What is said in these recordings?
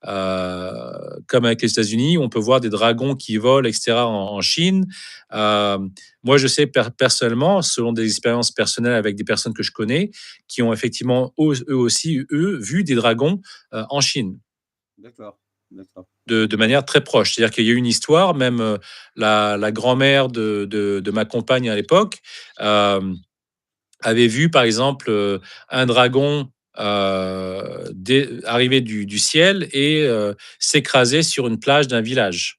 comme avec les États-Unis, on peut voir des dragons qui volent, et cetera, en Chine. Moi, je sais personnellement, selon des expériences personnelles avec des personnes que je connais, qui ont effectivement eux aussi, vu des dragons en Chine D'accord, d'accord. de manière très proche. C'est-à-dire qu'il y a eu une histoire, même la grand-mère de ma compagne à l'époque avait vu, par exemple, un dragon arriver du ciel et s'écraser sur une plage d'un village.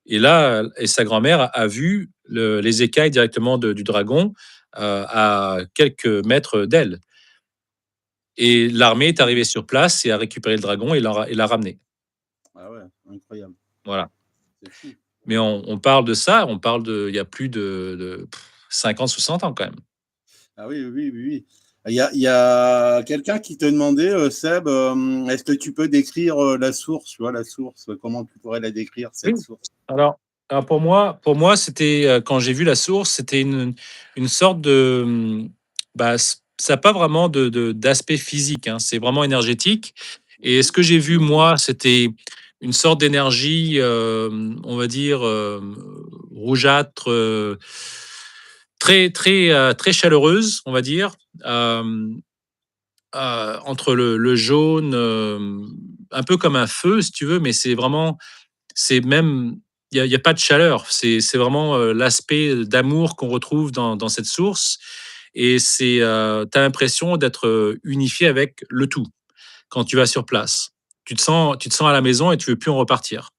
Et là, sa grand-mère a vu les écailles directement du dragon à quelques mètres d'elle. Et l'armée est arrivée sur place et a récupéré le dragon et l'a ramené. Ah ouais, incroyable. Voilà. C'est fou. Mais on parle de ça, on parle il y a plus de 50, 60 ans quand même. Ah oui, oui, oui, oui. Il y a quelqu'un qui te demandait, Seb, est-ce que tu peux décrire la source, tu vois, la source, comment tu pourrais la décrire, Oui. cette source? Alors pour moi, c'était quand j'ai vu la source, c'était une sorte de ça n'a pas vraiment d'aspect physique, hein, c'est vraiment énergétique. Et ce Mhm. que j'ai vu moi, c'était une sorte d'énergie, on va dire rougeâtre, très très très chaleureuse, on va dire, euh, entre le jaune, un peu comme un feu, si tu veux, mais c'est même, il y a pas de chaleur. C'est vraiment, l'aspect d'amour qu'on retrouve dans cette source. Et tu as l'impression d'être, unifié avec le tout, quand tu vas sur place. Tu te sens à la maison et tu veux plus en repartir.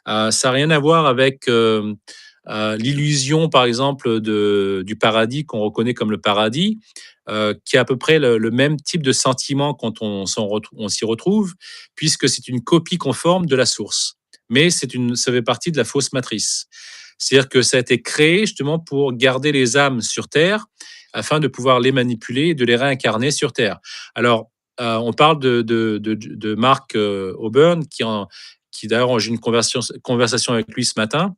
Ça a rien à voir avec, l'illusion, par exemple, du paradis qu'on reconnaît comme le paradis, qui a à peu près le même type de sentiment quand on s'y retrouve, puisque c'est une copie conforme de la source. Mais ça fait partie de la fausse matrice. C'est-à-dire que ça a été créé justement pour garder les âmes sur Terre, afin de pouvoir les manipuler et de les réincarner sur Terre. Alors, on parle de Mark Auburn, qui d'ailleurs, j'ai eu une conversation avec lui ce matin,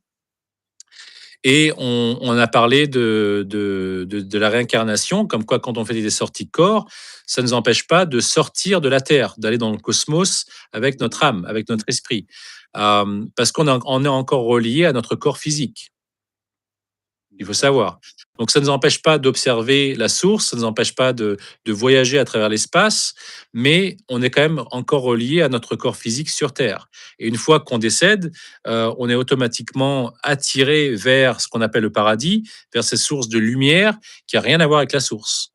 et on a parlé de la réincarnation, comme quoi quand on fait des sorties de corps, ça ne nous empêche pas de sortir de la Terre, d'aller dans le cosmos avec notre âme, avec notre esprit. Parce qu'on est encore relié à notre corps physique. Il faut D'accord. savoir. Donc ça ne nous empêche pas d'observer la source, ça ne nous empêche pas de voyager à travers l'espace, mais on est quand même encore relié à notre corps physique sur Terre. Et une fois qu'on décède, on est automatiquement attiré vers ce qu'on appelle le paradis, vers ces sources de lumière qui a rien à voir avec la source.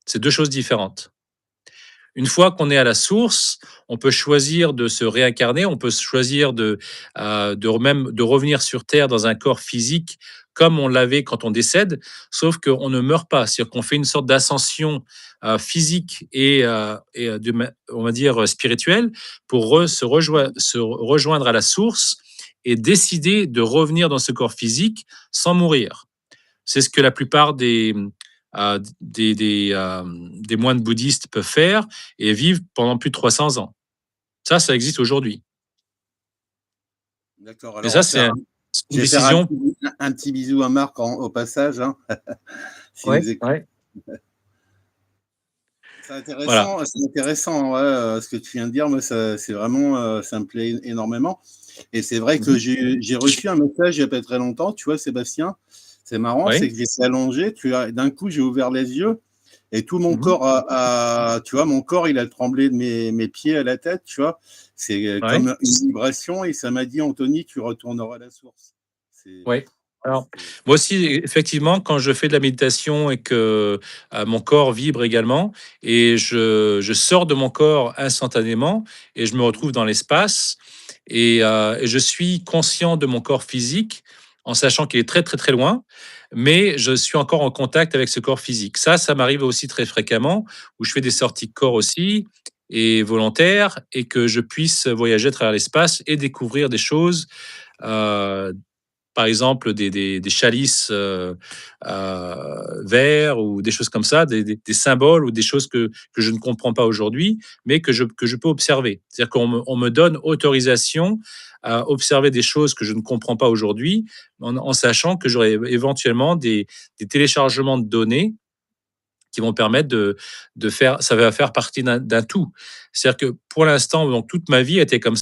C'est deux choses différentes. Une fois qu'on est à la source, on peut choisir de se réincarner, on peut choisir même de revenir sur Terre dans un corps physique comme on l'avait quand on décède, sauf qu'on ne meurt pas. C'est-à-dire qu'on fait une sorte d'ascension physique on va dire, spirituelle, pour se rejoindre à la source et décider de revenir dans ce corps physique sans mourir. C'est ce que la plupart des moines bouddhistes peuvent faire et vivent pendant plus de 300 ans. Ça existe aujourd'hui. D'accord. Mais Alors, ça, c'est je une vais faire décision. un petit bisou à Marc au passage, hein, s'il Ouais, nous écoute. ouais, voilà. C'est intéressant, ouais, ce que tu viens de dire. Moi, c'est vraiment, ça me plaît énormément. Et c'est vrai que Mhm. j'ai reçu un message il n'y a pas très longtemps, tu vois, Sébastien. C'est marrant, c'est Oui. que j'étais allongé, d'un coup, j'ai ouvert les yeux et tout mon Mhm. corps tu vois, mon corps, il a tremblé de mes pieds à la tête, tu vois. C'est Ouais, comme une vibration et ça m'a dit, Anthony, tu retourneras à la source. C'est, ouais. Alors, c'est- moi aussi, effectivement, quand je fais de la méditation et que mon corps vibre également, et je sors de mon corps instantanément et je me retrouve dans l'espace, et je suis conscient de mon corps physique en sachant qu'il est très très très loin, mais je suis encore en contact avec ce corps physique. Ça m'arrive aussi très fréquemment, où je fais des sorties de corps aussi, et volontaires, et que je puisse voyager à travers l'espace et découvrir des choses, euh, par exemple des chalices verts, ou des choses comme ça, des symboles ou des choses que je ne comprends pas aujourd'hui, mais que je peux observer. C'est-à-dire qu'on me donne autorisation à observer des choses que je ne comprends pas aujourd'hui, en sachant que j'aurai éventuellement des téléchargements de données qui vont permettre ça va faire partie d'un tout. C'est-à-dire que pour l'instant, donc toute ma vie a été comme